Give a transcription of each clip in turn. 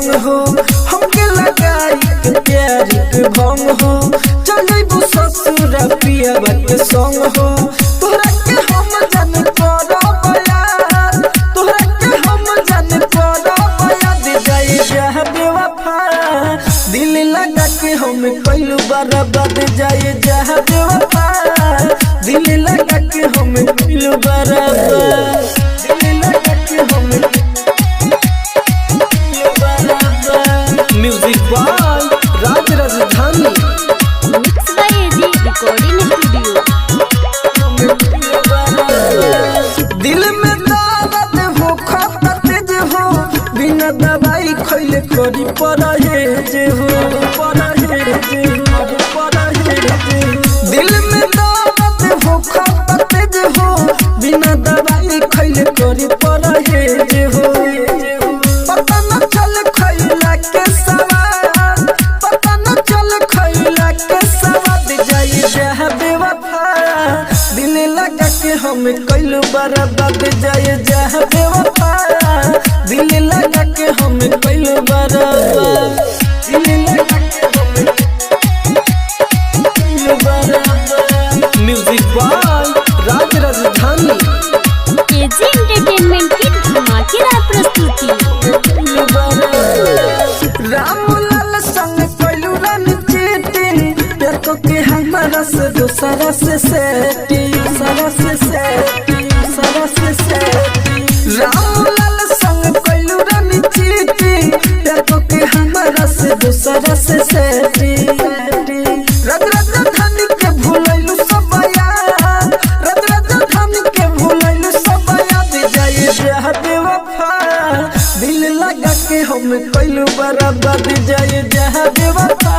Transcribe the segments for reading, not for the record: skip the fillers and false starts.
संग हो हमके लगाई के प्यार के भंग हो चले बु ससुर पिया के संग हो तोरा के हम जान करब यार तोरा के हम जान करब याद जाए जह बेवफा दिल लगा के हम कइलू बर्बाद जाए जह बेवफा दिल लगा के हम कइलू बर्बाद दिल लगा के हम music by Raj Rajdhani mix by AG recording studio. दिल में दर्द हो खपत जे हो बिना दवाई खइले करी परहेज हो परहेज दिल में दर्द हो खपत जे हो बिना दवाई खइले करी परहेज हो पता न चल खइला के सवाद पता न चल खइला के सवाद जाई जह बेवफा दिल लगा के हम कइलू बर्बाद जाए जह बेवफा दिल लगा के हम कइलू बर्बाद दिल लगा के हम कइलू बर्बाद म्यूजिक बाय राज राजधानी एजी एंटरटेनमेंट की धमाकेदार प्रस्तुति। रामलाल संग कइलू रन चीटिंग प्यार को के हमारा से दूसरा से सेटिंग रामलाल संग कइलू रन चीटिंग प्यार को के हमारा से दूसरा से सेटिंग रग राजधानी के भूलैलू सब याद रग राजधानी के भूलैलू सब याद जाए जह बेवफा दिल लगा के हम कइलू बर्बाद जाए जह बेवफा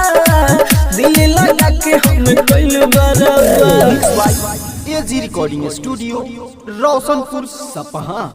दिल लगा के हम कइलू बर्बाद। एजी रिकॉर्डिंग स्टूडियो रोशनपुर सपहा।